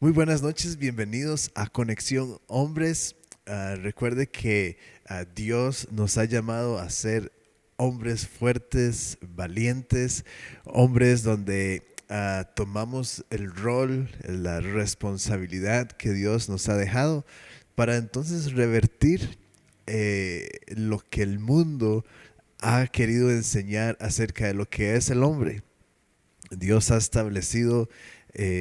Muy buenas noches, bienvenidos a Conexión Hombres. Recuerde que Dios nos ha llamado a ser hombres fuertes, valientes, hombres donde tomamos el rol, la responsabilidad que Dios nos ha dejado para entonces revertir lo que el mundo ha querido enseñar acerca de lo que es el hombre. Dios ha establecido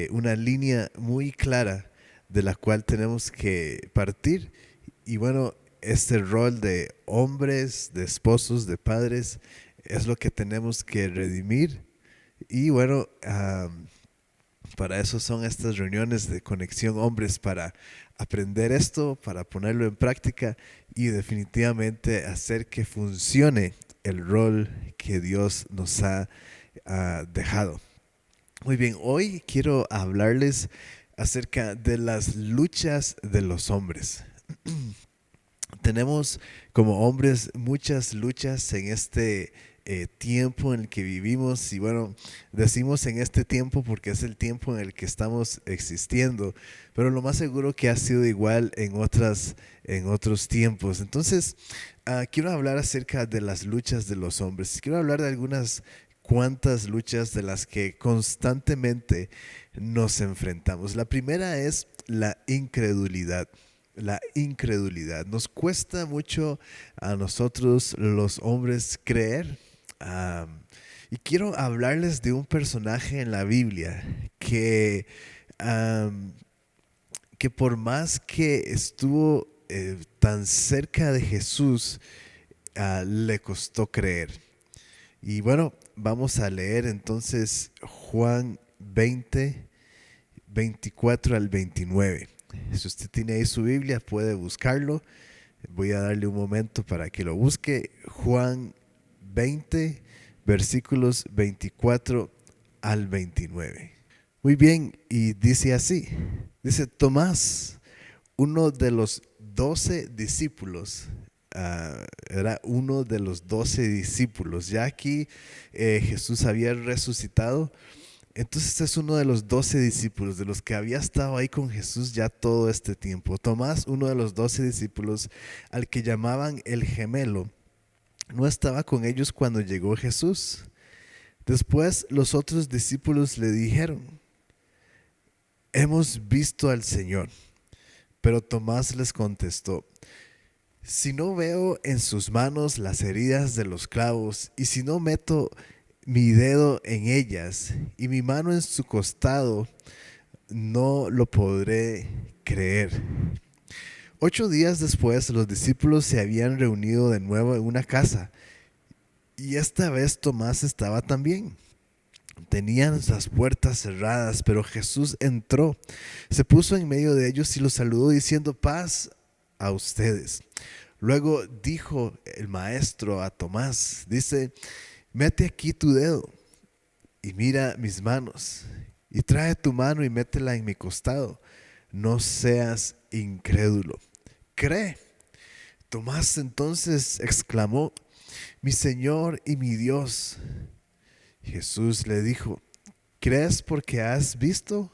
una línea muy clara de la cual tenemos que partir. Y bueno, este rol de hombres, de esposos, de padres, es lo que tenemos que redimir. Y bueno, para eso son estas reuniones de conexión hombres, para aprender esto, para ponerlo en práctica y definitivamente hacer que funcione el rol que Dios nos ha dejado. Muy bien, hoy quiero hablarles acerca de las luchas de los hombres. Tenemos como hombres muchas luchas en este tiempo en el que vivimos, y bueno, decimos en este tiempo porque es el tiempo en el que estamos existiendo, pero lo más seguro que ha sido igual en otros tiempos. Entonces, quiero hablar acerca de las luchas de los hombres. Quiero hablar de algunas cuantas luchas de las que constantemente nos enfrentamos. La primera es la incredulidad. La incredulidad. Nos cuesta mucho a nosotros los hombres creer. Y quiero hablarles de un personaje en la Biblia um, que por más que estuvo tan cerca de Jesús, le costó creer. Y bueno, vamos a leer entonces Juan 20, 24 al 29. Si usted tiene ahí su Biblia, puede buscarlo. Voy a darle un momento para que lo busque. Juan 20, versículos 24 al 29. Muy bien, y dice así. Dice: Tomás, uno de los 12 discípulos, era uno de los 12 discípulos. Ya aquí Jesús había resucitado. Entonces es uno de los 12 discípulos, de los que había estado ahí con Jesús ya todo este tiempo. Tomás, uno de los 12 discípulos, al que llamaban el gemelo, no estaba con ellos cuando llegó Jesús. Después los otros discípulos le dijeron: hemos visto al Señor. Pero Tomás les contestó: si no veo en sus manos las heridas de los clavos, y si no meto mi dedo en ellas y mi mano en su costado, no lo podré creer. 8 días después, los discípulos se habían reunido de nuevo en una casa, y esta vez Tomás estaba también. Tenían las puertas cerradas, pero Jesús entró, se puso en medio de ellos y los saludó diciendo: paz a ustedes. Luego dijo el maestro a Tomás, dice: mete aquí tu dedo y mira mis manos, y trae tu mano y métela en mi costado. No seas incrédulo, cree. Tomás entonces exclamó: mi Señor y mi Dios. Jesús le dijo: ¿crees porque has visto?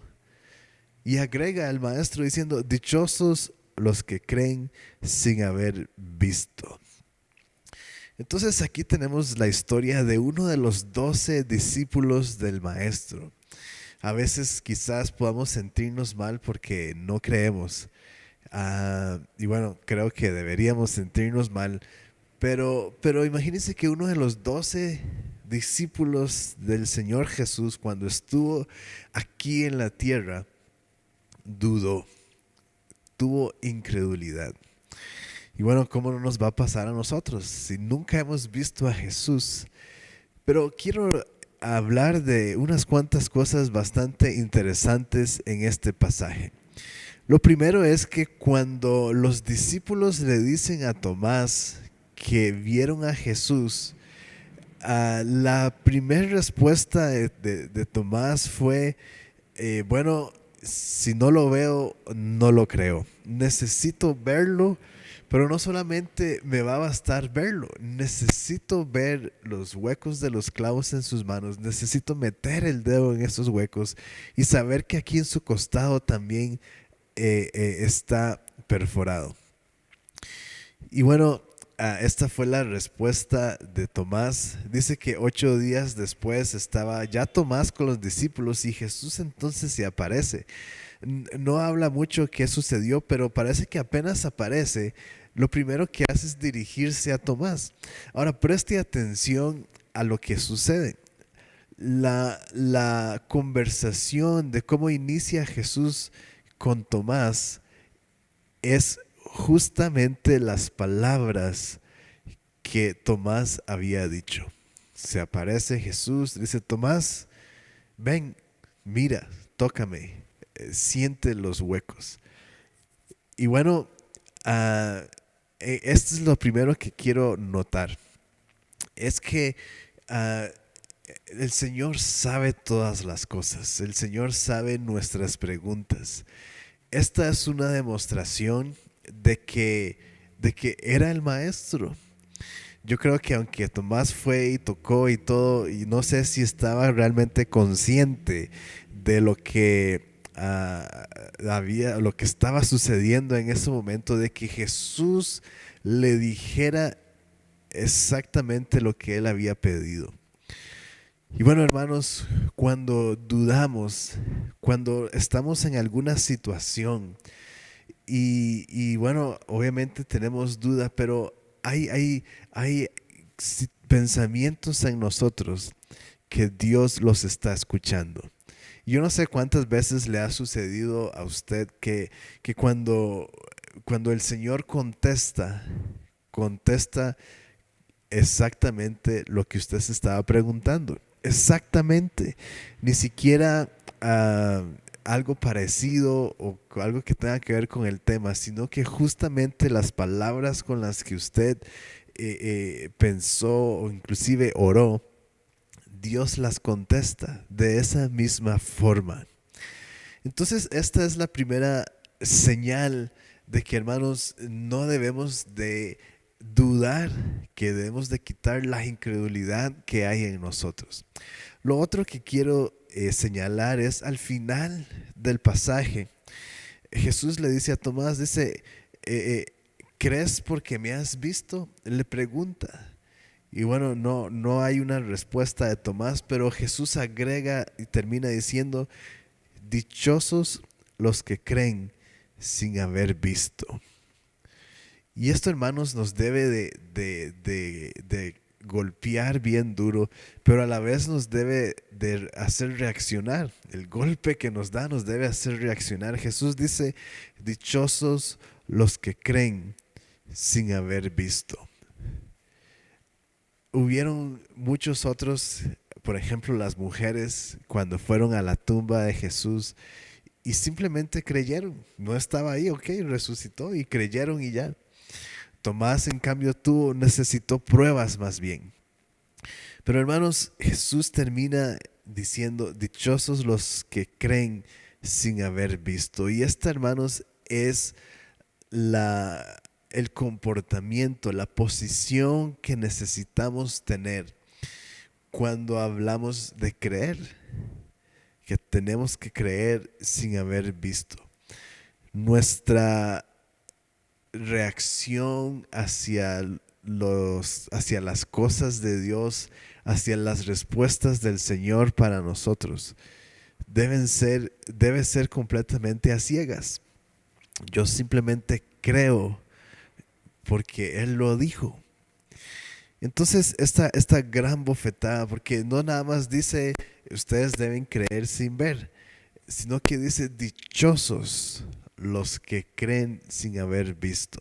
Y agrega el maestro diciendo: dichosos los que creen sin haber visto. Entonces aquí tenemos la historia de uno de los 12 discípulos del maestro. A veces quizás podamos sentirnos mal porque no creemos. Y bueno, creo que deberíamos sentirnos mal. Pero imagínense que uno de los 12 discípulos del Señor Jesús, cuando estuvo aquí en la tierra, dudó, tuvo incredulidad. Y bueno, ¿cómo no nos va a pasar a nosotros si nunca hemos visto a Jesús? Pero quiero hablar de unas cuantas cosas bastante interesantes en este pasaje. Lo primero es que cuando los discípulos le dicen a Tomás que vieron a Jesús, la primera respuesta de Tomás fue: bueno, si no lo veo, no lo creo. Necesito verlo Pero no solamente me va a bastar verlo, necesito ver los huecos de los clavos en sus manos, necesito meter el dedo en esos huecos y saber que aquí en su costado también está perforado. Y bueno, esta fue la respuesta de Tomás. Dice que 8 días después estaba ya Tomás con los discípulos y Jesús entonces se aparece. No habla mucho qué sucedió, pero parece que apenas aparece, lo primero que hace es dirigirse a Tomás. Ahora, preste atención a lo que sucede. La conversación de cómo inicia Jesús con Tomás es justamente las palabras que Tomás había dicho. Se aparece Jesús, dice: Tomás, ven, mira, tócame, siente los huecos. Y bueno, esto es lo primero que quiero notar. Es que ah, el Señor sabe todas las cosas. El Señor sabe nuestras preguntas. Esta es una demostración de que era el maestro. Yo creo que aunque Tomás fue y tocó y todo, y no sé si estaba realmente consciente de lo que lo que estaba sucediendo en ese momento, de que Jesús le dijera exactamente lo que él había pedido. Y bueno, hermanos, cuando dudamos, cuando estamos en alguna situación, y bueno, obviamente tenemos duda, pero hay pensamientos en nosotros que Dios los está escuchando. Yo no sé cuántas veces le ha sucedido a usted que cuando el Señor contesta exactamente lo que usted se estaba preguntando. Exactamente. Ni siquiera algo parecido o algo que tenga que ver con el tema, sino que justamente las palabras con las que usted pensó o inclusive oró, Dios las contesta de esa misma forma. Entonces, esta es la primera señal de que, hermanos, no debemos de dudar, que debemos de quitar la incredulidad que hay en nosotros. Lo otro que quiero señalar es al final del pasaje. Jesús le dice a Tomás, dice, ¿crees porque me has visto? Le pregunta. Y bueno, no hay una respuesta de Tomás, pero Jesús agrega y termina diciendo: dichosos los que creen sin haber visto. Y esto, hermanos, nos debe de golpear bien duro, pero a la vez nos debe de hacer reaccionar. El golpe que nos da nos debe hacer reaccionar. Jesús dice: dichosos los que creen sin haber visto. Hubieron muchos otros, por ejemplo, las mujeres cuando fueron a la tumba de Jesús y simplemente creyeron. No estaba ahí, ok, resucitó y creyeron y ya. Tomás, en cambio, necesitó pruebas más bien. Pero hermanos, Jesús termina diciendo: dichosos los que creen sin haber visto. Y esta, hermanos, es la, el comportamiento, la posición que necesitamos tener cuando hablamos de creer, que tenemos que creer sin haber visto. Nuestra reacción hacia las cosas de Dios, hacia las respuestas del Señor para nosotros, debe ser completamente a ciegas. Yo simplemente creo porque Él lo dijo. Entonces, esta gran bofetada, porque no nada más dice ustedes deben creer sin ver, sino que dice dichosos los que creen sin haber visto.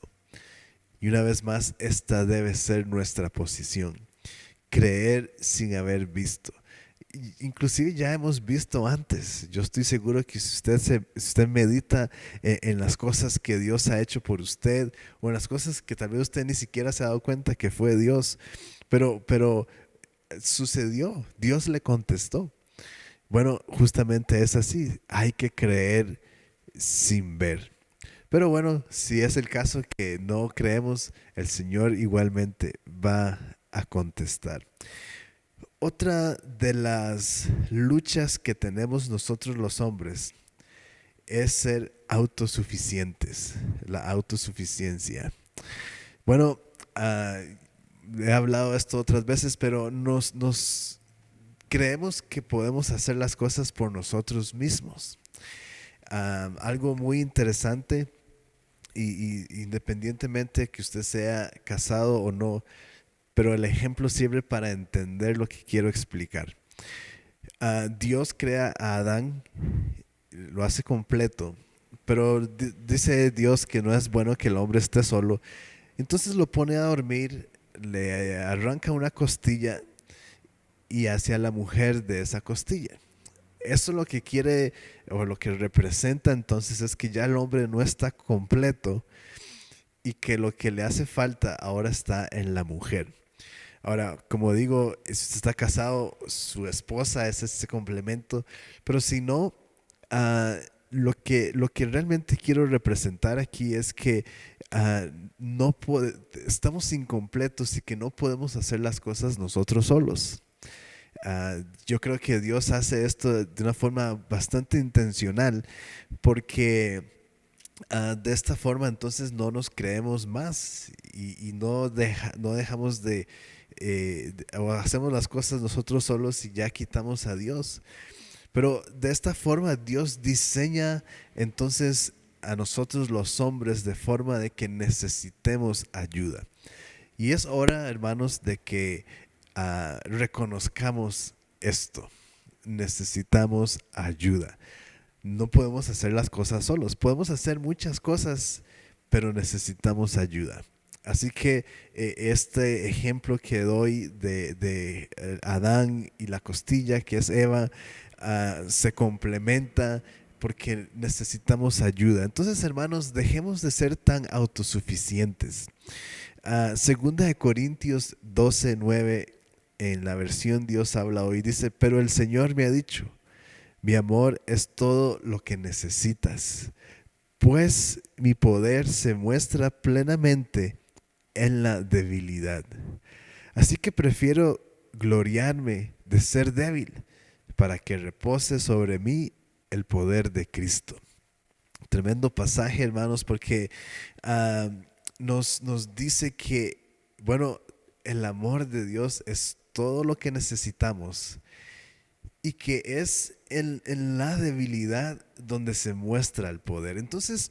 Y una vez más, esta debe ser nuestra posición: creer sin haber visto. Inclusive ya hemos visto antes. Yo estoy seguro que si usted medita en las cosas que Dios ha hecho por usted, o en las cosas que tal vez usted ni siquiera se ha dado cuenta que fue Dios, pero sucedió, Dios le contestó. Bueno, justamente es así. Hay que creer sin ver. Pero bueno, si es el caso que no creemos, el Señor igualmente va a contestar. Otra de las luchas que tenemos nosotros los hombres es ser autosuficientes, la autosuficiencia. Bueno, he hablado esto otras veces, pero nos creemos que podemos hacer las cosas por nosotros mismos. Algo muy interesante, y independientemente que usted sea casado o no, pero el ejemplo sirve para entender lo que quiero explicar. Dios crea a Adán, lo hace completo, pero dice Dios que no es bueno que el hombre esté solo. Entonces lo pone a dormir, le arranca una costilla y hace a la mujer de esa costilla. Eso lo que quiere o lo que representa entonces es que ya el hombre no está completo y que lo que le hace falta ahora está en la mujer. Ahora, como digo, si usted está casado, su esposa es ese complemento, pero si no, ah, lo que realmente quiero representar aquí es que ah, no estamos incompletos y que no podemos hacer las cosas nosotros solos. Yo creo que Dios hace esto de una forma bastante intencional porque de esta forma entonces no nos creemos más y no dejamos o hacemos las cosas nosotros solos y ya quitamos a Dios. Pero de esta forma Dios diseña entonces a nosotros los hombres de forma de que necesitemos ayuda. Y es hora, hermanos, de que reconozcamos esto. Necesitamos ayuda. No podemos hacer las cosas solos. Podemos hacer muchas cosas, pero necesitamos ayuda. Así que este ejemplo que doy de Adán y la costilla, que es Eva, se complementa porque necesitamos ayuda. Entonces, hermanos, dejemos de ser tan autosuficientes. Segunda de Corintios 12:9, en la versión Dios habla hoy, dice, pero el Señor me ha dicho, mi amor es todo lo que necesitas, pues mi poder se muestra plenamente en la debilidad. Así que prefiero gloriarme de ser débil para que repose sobre mí el poder de Cristo. Tremendo pasaje, hermanos, porque ah, nos dice que, bueno, el amor de Dios es todo lo que necesitamos y que es en la debilidad donde se muestra el poder. Entonces,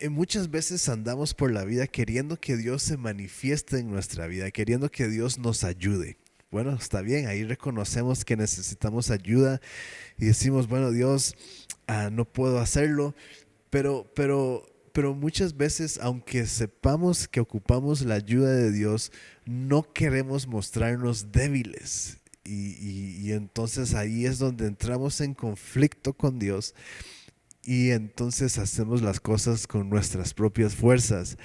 muchas veces andamos por la vida queriendo que Dios se manifieste en nuestra vida, queriendo que Dios nos ayude. Bueno, está bien, ahí reconocemos que necesitamos ayuda y decimos, bueno, Dios, no puedo hacerlo, pero muchas veces, aunque sepamos que ocupamos la ayuda de Dios, no queremos mostrarnos débiles. Y entonces ahí es donde entramos en conflicto con Dios y entonces hacemos las cosas con nuestras propias fuerzas.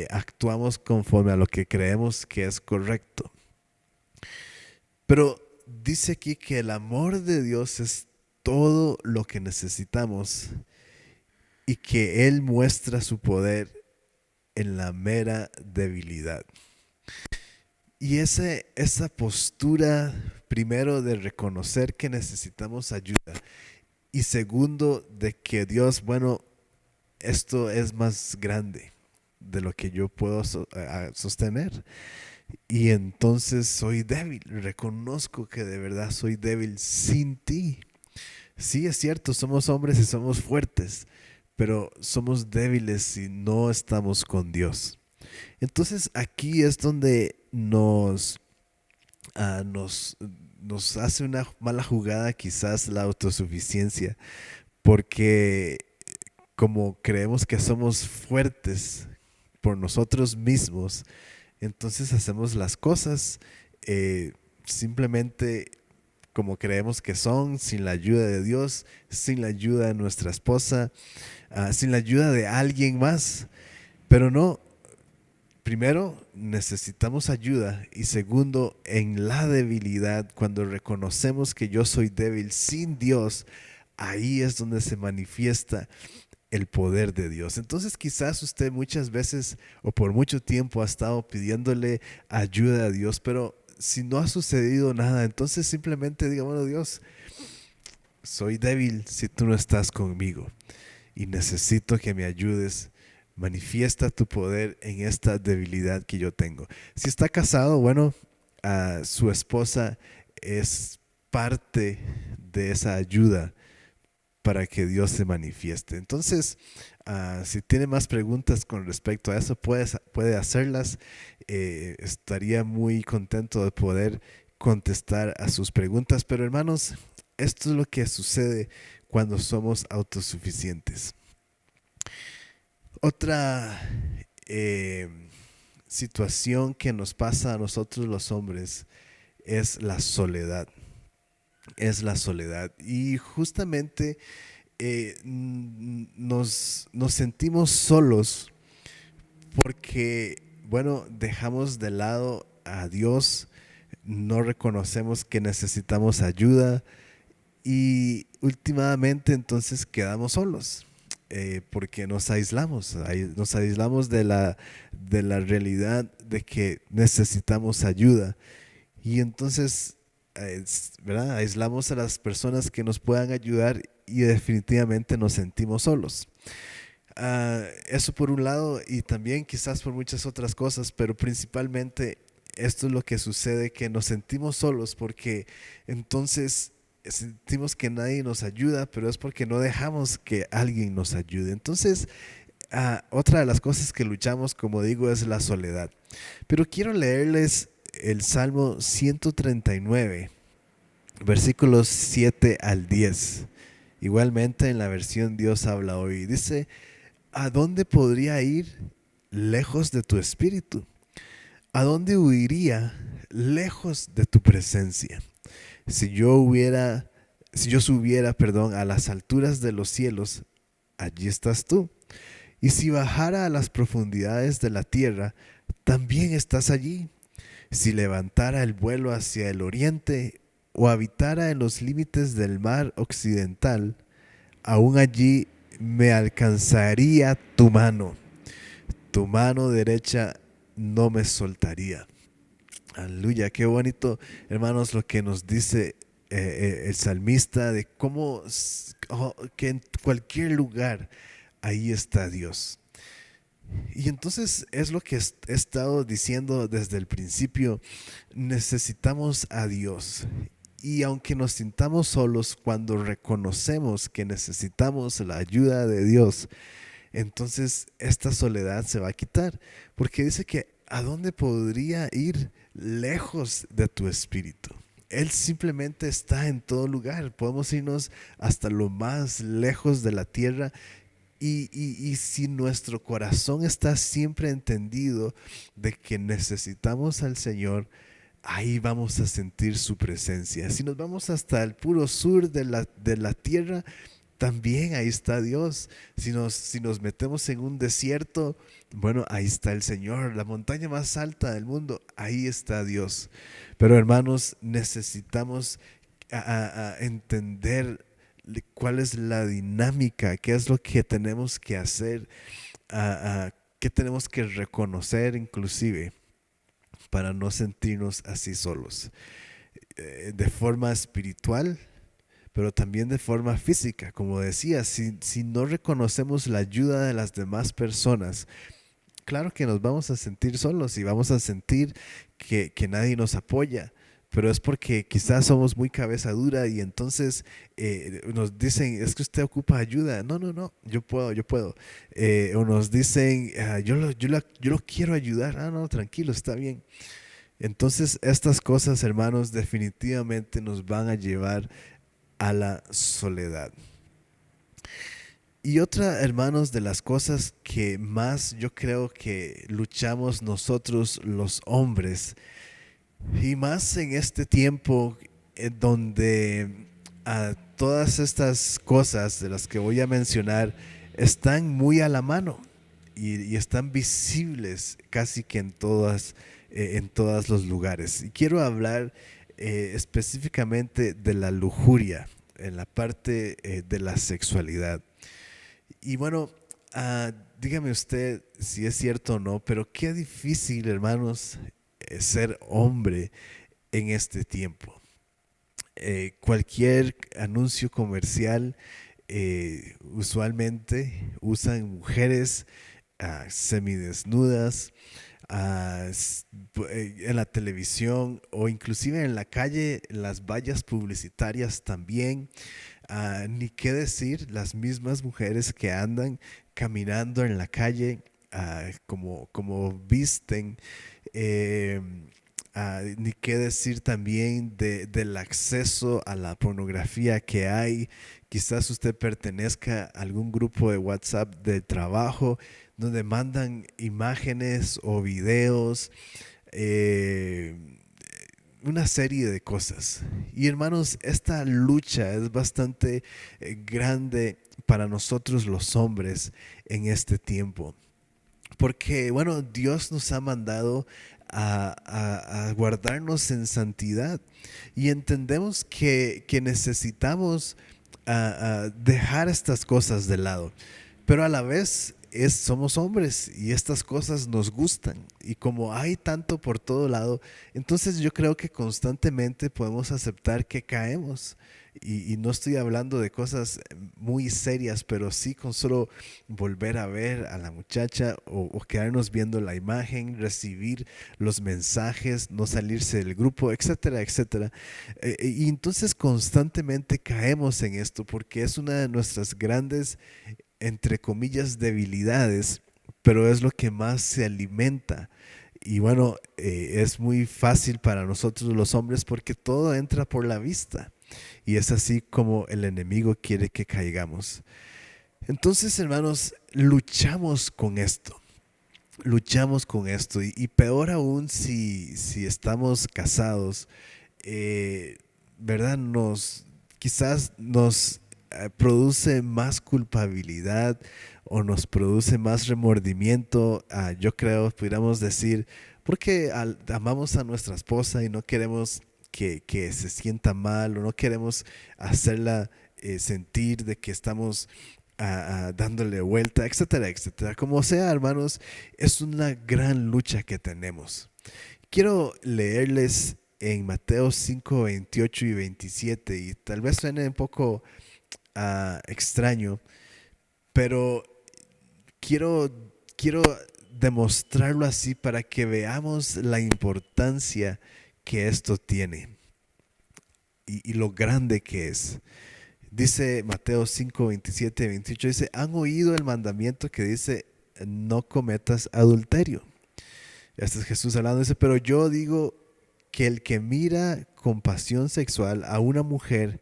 Actuamos conforme a lo que creemos que es correcto. Pero dice aquí que el amor de Dios es todo lo que necesitamos y que Él muestra su poder en la mera debilidad. Y esa postura, primero, de reconocer que necesitamos ayuda y segundo, de que Dios, bueno, esto es más grande de lo que yo puedo sostener. Y entonces soy débil, reconozco que de verdad soy débil sin ti. Sí, es cierto, somos hombres y somos fuertes, pero somos débiles si no estamos con Dios. Entonces aquí es donde ah, nos, nos hace una mala jugada quizás la autosuficiencia, porque como creemos que somos fuertes por nosotros mismos, entonces hacemos las cosas simplemente como creemos que son, sin la ayuda de Dios, sin la ayuda de nuestra esposa, sin la ayuda de alguien más. Pero no, primero necesitamos ayuda y segundo, en la debilidad, cuando reconocemos que yo soy débil sin Dios, ahí es donde se manifiesta el poder de Dios. Entonces quizás usted muchas veces o por mucho tiempo ha estado pidiéndole ayuda a Dios, pero si no ha sucedido nada, entonces simplemente diga, bueno, Dios, soy débil si tú no estás conmigo y necesito que me ayudes. Manifiesta tu poder en esta debilidad que yo tengo. Si está casado, bueno, su esposa es parte de esa ayuda para que Dios se manifieste. Entonces, si tiene más preguntas con respecto a eso, puede hacerlas. Estaría muy contento de poder contestar a sus preguntas. Pero hermanos, esto es lo que sucede cuando somos autosuficientes. Otra eh, situación que nos pasa a nosotros los hombres es la soledad. Es la soledad. Y justamente nos sentimos solos porque, bueno, dejamos de lado a Dios, no reconocemos que necesitamos ayuda y últimamente entonces quedamos solos. Porque nos aislamos de la realidad de que necesitamos ayuda. Y entonces, ¿verdad? Aislamos a las personas que nos puedan ayudar y definitivamente nos sentimos solos. Eso por un lado y también quizás por muchas otras cosas, pero principalmente esto es lo que sucede, que nos sentimos solos porque entonces sentimos que nadie nos ayuda, pero es porque no dejamos que alguien nos ayude. Entonces, otra de las cosas que luchamos, como digo, es la soledad. Pero quiero leerles el Salmo 139, versículos 7 al 10. Igualmente en la versión Dios habla hoy. Dice, ¿a dónde podría ir lejos de tu espíritu? ¿A dónde huiría lejos de tu presencia? Si yo hubiera, si yo subiera, perdón, a las alturas de los cielos, allí estás tú. Y si bajara a las profundidades de la tierra, también estás allí. Si levantara el vuelo hacia el oriente o habitara en los límites del mar occidental, aún allí me alcanzaría tu mano derecha no me soltaría. Aleluya, qué bonito, hermanos, lo que nos dice el salmista de cómo que en cualquier lugar ahí está Dios. Y entonces es lo que he estado diciendo desde el principio, necesitamos a Dios. Y aunque nos sintamos solos, cuando reconocemos que necesitamos la ayuda de Dios, entonces esta soledad se va a quitar. Porque dice que ¿a dónde podría ir lejos de tu espíritu? Él simplemente está en todo lugar. Podemos irnos hasta lo más lejos de la tierra y si nuestro corazón está siempre entendido de que necesitamos al Señor, ahí vamos a sentir su presencia. Si nos vamos hasta el puro sur de la tierra, también ahí está Dios. Si nos metemos en un desierto, bueno, ahí está el Señor. La montaña más alta del mundo, ahí está Dios. Pero hermanos, necesitamos a entender cuál es la dinámica, qué es lo que tenemos que hacer, qué tenemos que reconocer inclusive para no sentirnos así solos. De forma espiritual, pero también de forma física. Como decía, si no reconocemos la ayuda de las demás personas, claro que nos vamos a sentir solos y vamos a sentir que nadie nos apoya. Pero es porque quizás somos muy cabeza dura y entonces nos dicen, es que usted ocupa ayuda. No, no, no, yo puedo, yo puedo. O nos dicen, yo lo quiero ayudar. Ah, no, tranquilo, está bien. Entonces estas cosas, hermanos, definitivamente nos van a llevar a la soledad. Y otra, hermanos, de las cosas que más yo creo que luchamos nosotros los hombres, y más en este tiempo en donde todas estas cosas de las que voy a mencionar están muy a la mano y están visibles casi que en todos los lugares. Y quiero hablar específicamente de la lujuria en la parte de la sexualidad. Y bueno, dígame usted si es cierto o no, pero qué difícil, hermanos, ser hombre en este tiempo. Cualquier anuncio comercial usualmente usan mujeres semidesnudas en la televisión o inclusive en la calle, las vallas publicitarias también. Ni qué decir, las mismas mujeres que andan caminando en la calle, como visten. eh, Ni qué decir también del acceso a la pornografía que hay. Quizás usted pertenezca a algún grupo de WhatsApp de trabajo donde mandan imágenes o videos, eh, una serie de cosas. Y hermanos, esta lucha es bastante grande para nosotros los hombres en este tiempo. Porque, bueno, Dios nos ha mandado a guardarnos en santidad y entendemos que necesitamos dejar estas cosas de lado. Pero a la vez somos hombres y estas cosas nos gustan. Y como hay tanto por todo lado, entonces yo creo que constantemente podemos aceptar que caemos. Y no estoy hablando de cosas muy serias, pero sí con solo volver a ver a la muchacha o quedarnos viendo la imagen, recibir los mensajes, no salirse del grupo, etcétera, etcétera. Y entonces constantemente caemos en esto porque es una de nuestras grandes, entre comillas, debilidades, pero es lo que más se alimenta. Y bueno, es muy fácil para nosotros los hombres porque todo entra por la vista. Y es así como el enemigo quiere que caigamos. Entonces, hermanos, luchamos con esto y peor aún si estamos casados, eh, ¿verdad? Quizás nos produce más culpabilidad o nos produce más remordimiento, yo creo, pudiéramos decir, porque amamos a nuestra esposa y no queremos que se sienta mal o no queremos hacerla sentir de que estamos dándole vuelta, etcétera, etcétera. Como sea, hermanos, es una gran lucha que tenemos. Quiero leerles en Mateo 5 28 y 27 y tal vez suene un poco extraño, pero quiero, quiero demostrarlo así para que veamos la importancia que esto tiene y lo grande que es. Dice Mateo 5 27 y 28, dice, han oído el mandamiento que dice, no cometas adulterio. Este es Jesús hablando, dice, pero yo digo que el que mira con pasión sexual a una mujer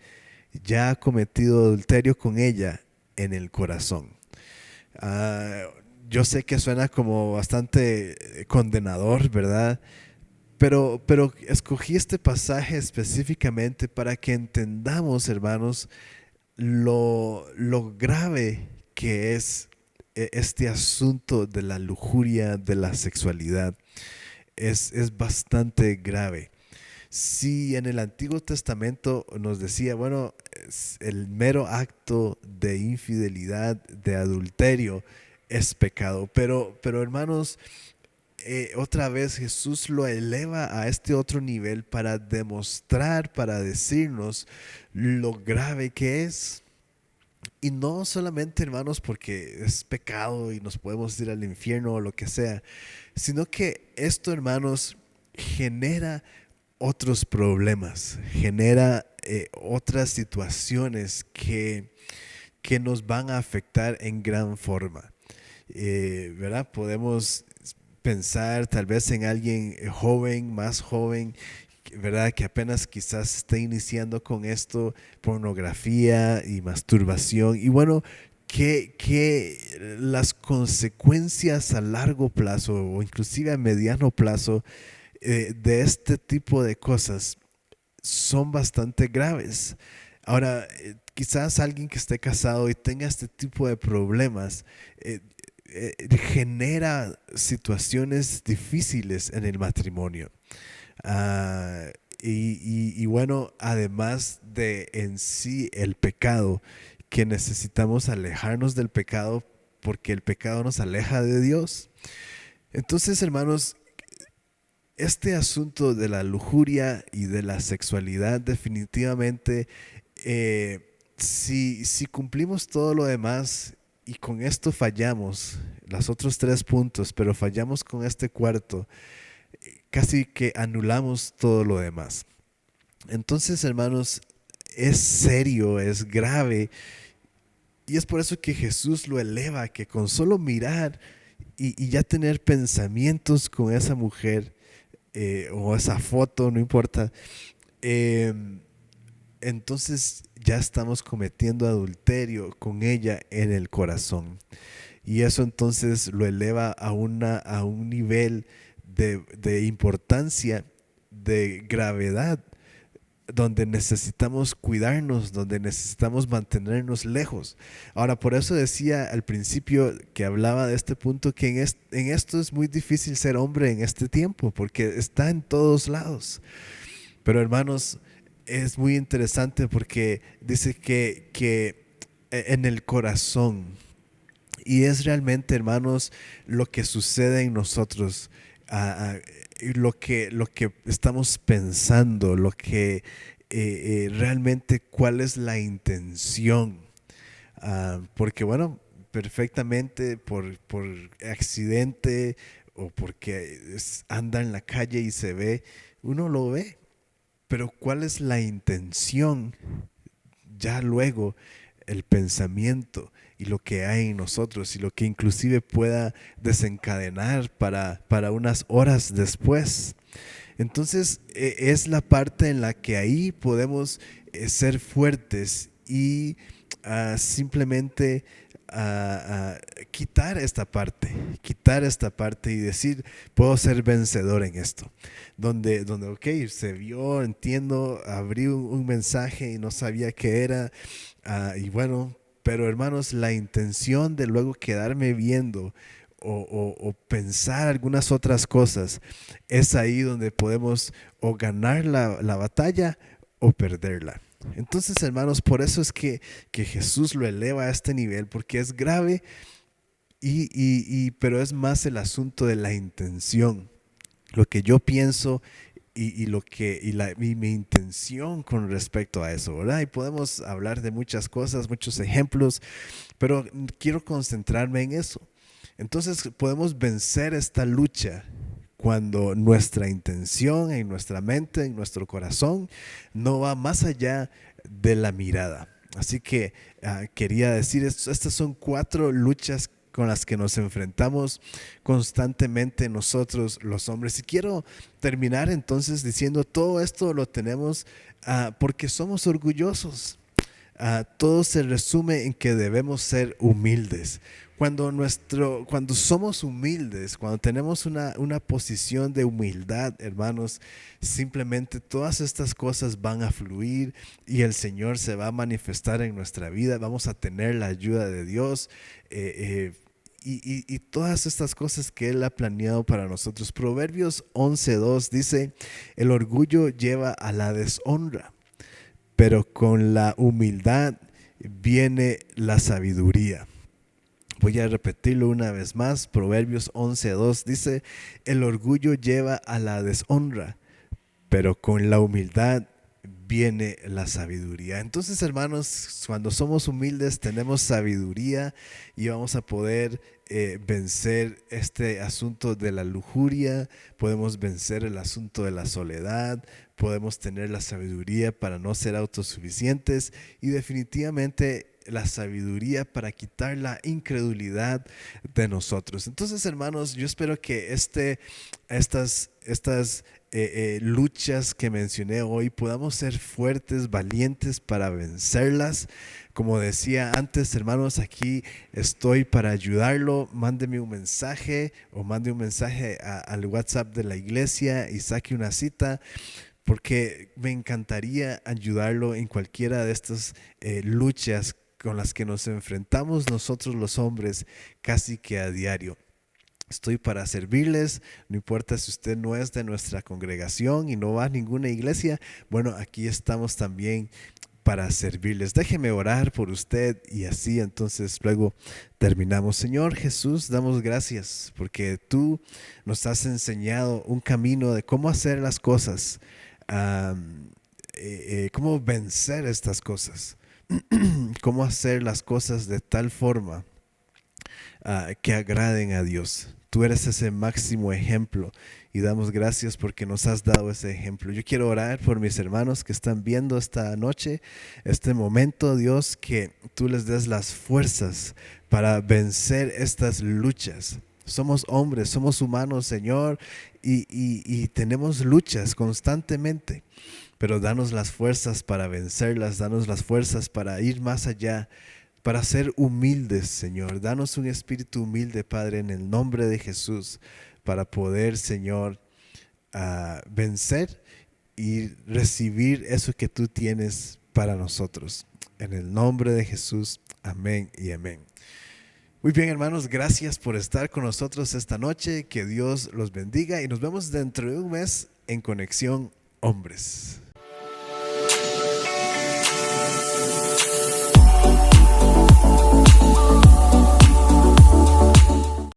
ya ha cometido adulterio con ella en el corazón. Ah, yo sé que suena como bastante condenador, ¿verdad? Pero escogí este pasaje específicamente para que entendamos, hermanos, lo grave que es este asunto de la lujuria, de la sexualidad. Es bastante grave. Si en el Antiguo Testamento nos decía, bueno, el mero acto de infidelidad, de adulterio, es pecado. Pero hermanos, otra vez Jesús lo eleva a este otro nivel para demostrar, para decirnos lo grave que es. Y no solamente, hermanos, porque es pecado y nos podemos ir al infierno o lo que sea, sino que esto, hermanos, genera otros problemas, genera otras situaciones que nos van a afectar en gran forma. ¿Verdad? Podemos pensar tal vez en alguien joven, más joven, ¿verdad? Que apenas quizás esté iniciando con esto, pornografía y masturbación. Y bueno, que las consecuencias a largo plazo o inclusive a mediano plazo de este tipo de cosas son bastante graves. Ahora, quizás alguien que esté casado y tenga este tipo de problemas, genera situaciones difíciles en el matrimonio. Y bueno, además de en sí el pecado, que necesitamos alejarnos del pecado porque el pecado nos aleja de Dios. Entonces, hermanos, este asunto de la lujuria y de la sexualidad definitivamente, si cumplimos todo lo demás y con esto fallamos, los otros tres puntos, pero fallamos con este cuarto, casi que anulamos todo lo demás. Entonces, hermanos, es serio, es grave, y es por eso que Jesús lo eleva, que con solo mirar y ya tener pensamientos con esa mujer, o esa foto, no importa, eh, entonces ya estamos cometiendo adulterio con ella en el corazón. Y eso entonces lo eleva a un nivel de importancia, de gravedad, donde necesitamos cuidarnos, donde necesitamos mantenernos lejos. Ahora, por eso decía al principio que hablaba de este punto, que en esto es muy difícil ser hombre en este tiempo, porque está en todos lados. Pero hermanos, es muy interesante porque dice que en el corazón, y es realmente, hermanos, lo que sucede en nosotros, y lo que estamos pensando, lo que realmente cuál es la intención. Porque bueno, perfectamente por accidente o porque anda en la calle y se ve, uno lo ve, pero cuál es la intención ya luego, el pensamiento y lo que hay en nosotros y lo que inclusive pueda desencadenar para unas horas después. Entonces, es la parte en la que ahí podemos ser fuertes y simplemente quitar esta parte y decir, puedo ser vencedor en esto. Donde ok, se vio, entiendo, abrí un mensaje y no sabía qué era, y bueno, pero hermanos, la intención de luego quedarme viendo o pensar algunas otras cosas, es ahí donde podemos o ganar la batalla o perderla. Entonces, hermanos, por eso es que Jesús lo eleva a este nivel, porque es grave, pero es más el asunto de la intención, lo que yo pienso y lo que mi intención con respecto a eso, ¿verdad? Y podemos hablar de muchas cosas, muchos ejemplos, pero quiero concentrarme en eso. Entonces podemos vencer esta lucha cuando nuestra intención en nuestra mente, en nuestro corazón, no va más allá de la mirada. Así que quería decir, estas son cuatro luchas con las que nos enfrentamos constantemente nosotros los hombres. Y quiero terminar entonces diciendo, todo esto lo tenemos porque somos orgullosos. Todo se resume en que debemos ser humildes. Cuando somos humildes, cuando tenemos una posición de humildad, hermanos, simplemente todas estas cosas van a fluir y el Señor se va a manifestar en nuestra vida. Vamos a tener la ayuda de Dios. Y todas estas cosas que Él ha planeado para nosotros. Proverbios 11:2 dice, el orgullo lleva a la deshonra, pero con la humildad viene la sabiduría. Voy a repetirlo una vez más. Proverbios 11:2 dice, el orgullo lleva a la deshonra, pero con la humildad viene la sabiduría. Entonces, hermanos, cuando somos humildes tenemos sabiduría y vamos a poder vencer este asunto de la lujuria, podemos vencer el asunto de la soledad, podemos tener la sabiduría para no ser autosuficientes y definitivamente la sabiduría para quitar la incredulidad de nosotros. Entonces, hermanos, yo espero que estas luchas que mencioné hoy podamos ser fuertes, valientes para vencerlas. Como decía antes, hermanos, aquí estoy para ayudarlo. Mándeme un mensaje o mande un mensaje al WhatsApp de la iglesia y saque una cita, porque me encantaría ayudarlo en cualquiera de estas luchas con las que nos enfrentamos nosotros los hombres casi que a diario. Estoy para servirles, no importa si usted no es de nuestra congregación y no va a ninguna iglesia, bueno, aquí estamos también para servirles. Déjeme orar por usted y así entonces luego terminamos. Señor Jesús, damos gracias porque tú nos has enseñado un camino de cómo hacer las cosas, cómo vencer estas cosas, cómo hacer las cosas de tal forma que agraden a Dios. Tú eres ese máximo ejemplo y damos gracias porque nos has dado ese ejemplo. Yo quiero orar por mis hermanos que están viendo esta noche, este momento, Dios, que tú les des las fuerzas para vencer estas luchas. Somos hombres, somos humanos, Señor, y tenemos luchas constantemente, pero danos las fuerzas para vencerlas, danos las fuerzas para ir más allá, para ser humildes, Señor. Danos un espíritu humilde, Padre, en el nombre de Jesús, para poder, Señor, vencer y recibir eso que tú tienes para nosotros. En el nombre de Jesús, amén y amén. Muy bien, hermanos, gracias por estar con nosotros esta noche. Que Dios los bendiga y nos vemos dentro de un mes en Conexión Hombres.